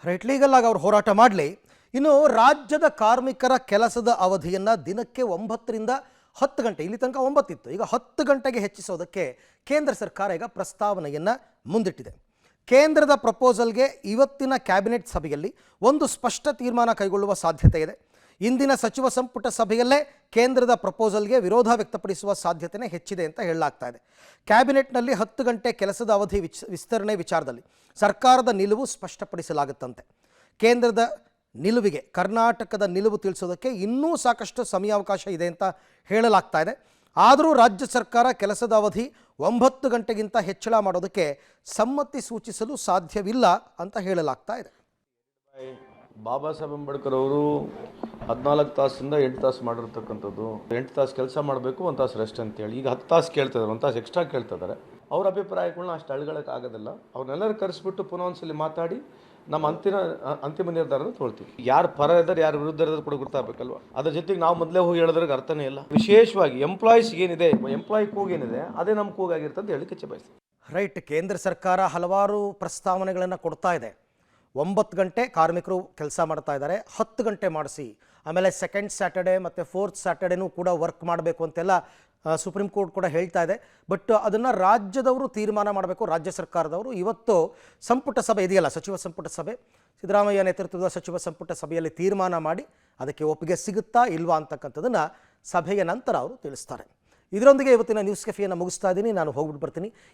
Right legal ಆಗಿ ಅವರು ಹೋರಾಟ ಮಾಡಲಿ. ಇನ್ನು ರಾಜ್ಯದ ಕಾರ್ಮಿಕರ ಕೆಲಸದ ಅವಧಿಯನ್ನು ದಿನಕ್ಕೆ 9ರಿಂದ 10 ಗಂಟೆ, ಇಲ್ಲಿ ತನಕ 9 ಇತ್ತು, ಈಗ 10 ಗಂಟೆಗೆ ಹೆಚ್ಚಿಸೋದಕ್ಕೆ ಕೇಂದ್ರ ಸರ್ಕಾರ ಈಗ ಪ್ರಸ್ತಾವನೆಯನ್ನು ಮುಂದಿಟ್ಟಿದೆ. ಕೇಂದ್ರದ ಪ್ರಪೋಸಲ್ಗೆ ಇವತ್ತಿನ ಕ್ಯಾಬಿನೆಟ್ ಸಭೆಯಲ್ಲಿ ಒಂದು ಸ್ಪಷ್ಟ ತೀರ್ಮಾನ ಕೈಗೊಳ್ಳುವ ಸಾಧ್ಯತೆ ಇದೆ. ಇಂದಿನ ಸಚಿವ ಸಂಪುಟ ಸಭೆಯಲ್ಲೇ ಕೇಂದ್ರದ ಪ್ರಪೋಸಲ್ಗೆ ವಿರೋಧ ವ್ಯಕ್ತಪಡಿಸುವ ಸಾಧ್ಯತೆಯೇ ಹೆಚ್ಚಿದೆ ಅಂತ ಹೇಳಲಾಗ್ತಾ ಇದೆ. ಕ್ಯಾಬಿನೆಟ್ನಲ್ಲಿ 10 ಗಂಟೆ ಕೆಲಸದ ಅವಧಿ ವಿಸ್ತರಣೆ ವಿಚಾರದಲ್ಲಿ ಸರ್ಕಾರದ ನಿಲುವು ಸ್ಪಷ್ಟಪಡಿಸಲಾಗುತ್ತಂತೆ. ಕೇಂದ್ರದ ನಿಲುವಿಗೆ ಕರ್ನಾಟಕದ ನಿಲುವು ತಿಳಿಸೋದಕ್ಕೆ ಇನ್ನೂ ಸಾಕಷ್ಟು ಸಮಯಾವಕಾಶ ಇದೆ ಅಂತ ಹೇಳಲಾಗ್ತಾ ಇದೆ. ಆದರೂ ರಾಜ್ಯ ಸರ್ಕಾರ ಕೆಲಸದ ಅವಧಿ 9 ಗಂಟೆಗಿಂತ ಹೆಚ್ಚಳ ಮಾಡೋದಕ್ಕೆ ಸಮ್ಮತಿ ಸೂಚಿಸಲು ಸಾಧ್ಯವಿಲ್ಲ ಅಂತ ಹೇಳಲಾಗ್ತಾ ಇದೆ. ಬಾಬಾ ಸಾಹೇಬ್ ಅಂಬೇಡ್ಕರ್ ಅವರು 14 ತಾಸಿಂದ 8 ತಾಸು ಮಾಡಿರ್ತಕ್ಕಂಥದ್ದು. 8 ತಾಸು ಕೆಲಸ ಮಾಡಬೇಕು, 1 ತಾಸು ರೆಸ್ಟ್ ಅಂತೇಳಿ. ಈಗ 10 ತಾಸು ಕೇಳ್ತಿದ್ದಾರೆ, 1 ತಾಸು ಎಕ್ಸ್ಟ್ರಾ ಕೇಳ್ತಿದ್ದಾರೆ. ಅವ್ರ ಅಭಿಪ್ರಾಯಗಳನ್ನ ಅಷ್ಟು ಅಳ್ಗಳಕ್ಕೆ ಆಗೋದಿಲ್ಲ. ಅವ್ರನ್ನೆಲ್ಲರೂ ಕರೆಸ್ಬಿಟ್ಟು ಪುನಃ ಒಂದ್ಸಲಿ ಮಾತಾಡಿ ನಮ್ಮ ಅಂತಿಮ ನಿರ್ಧಾರ ತೊಳ್ತೀವಿ. ಯಾರು ಪರ ಇದ್ದಾರೆ, ಯಾರು ವಿರುದ್ಧ ಇರೋದು ಕೂಡ ಗೊತ್ತಾಗಬೇಕಲ್ವ. ಅದ್ರ ಜೊತೆಗೆ ನಾವು ಮೊದಲೇ ಹೋಗಿ ಹೇಳೋದ್ರಿಗೆ ಅರ್ಥನೇ ಇಲ್ಲ. ವಿಶೇಷವಾಗಿ ಎಂಪ್ಲಾಯೀಸ್ಗೆ ಏನಿದೆ, ಎಂಪ್ಲಾಯ್ ಕೂಗೇನಿದೆ ಅದೇ ನಮ್ಮ ಕೂಗಾಗಿರ್ತದೆ ಅಂತ ಹೇಳಿ ಕಿಚ್ಚ ಬಯಸ್ತೀವಿ. ರೈಟ್, ಕೇಂದ್ರ ಸರ್ಕಾರ ಹಲವಾರು ಪ್ರಸ್ತಾವನೆಗಳನ್ನು ಕೊಡ್ತಾ ಇದೆ. 9 ಗಂಟೆ ಕಾರ್ಮಿಕರು ಕೆಲಸ ಮಾಡ್ತಾ ಇದ್ದಾರೆ, 10 ಗಂಟೆ ಮಾಡಿಸಿ, ಆಮೇಲೆ ಸೆಕೆಂಡ್ ಸ್ಯಾಟರ್ಡೆ ಮತ್ತು ಫೋರ್ತ್ ಸ್ಯಾಟರ್ಡೇನೂ ಕೂಡ ವರ್ಕ್ ಮಾಡಬೇಕು ಅಂತೆಲ್ಲ ಸುಪ್ರೀಂ ಕೋರ್ಟ್ ಕೂಡ ಹೇಳ್ತಾ ಇದೆ. ಬಟ್ ಅದನ್ನು ರಾಜ್ಯದವರು ತೀರ್ಮಾನ ಮಾಡಬೇಕು. ರಾಜ್ಯ ಸರ್ಕಾರದವರು ಇವತ್ತು ಸಂಪುಟ ಸಭೆ ಇದೆಯಲ್ಲ, ಸಚಿವ ಸಂಪುಟ ಸಭೆ, ಸಿದ್ದರಾಮಯ್ಯ ನೇತೃತ್ವದ ಸಚಿವ ಸಂಪುಟ ಸಭೆಯಲ್ಲಿ ತೀರ್ಮಾನ ಮಾಡಿ ಅದಕ್ಕೆ ಒಪ್ಪಿಗೆ ಸಿಗುತ್ತಾ ಇಲ್ವಾ ಅಂತಕ್ಕಂಥದ್ದನ್ನು ಸಭೆಯ ನಂತರ ಅವರು ತಿಳಿಸ್ತಾರೆ. ಇದರೊಂದಿಗೆ ಇವತ್ತಿನ ನ್ಯೂಸ್ ಕೆಫೆಯನ್ನು ಮುಗಿಸ್ತಾ ಇದ್ದೀನಿ. ನಾನು ಹೋಗ್ಬಿಟ್ಟು ಬರ್ತೀನಿ.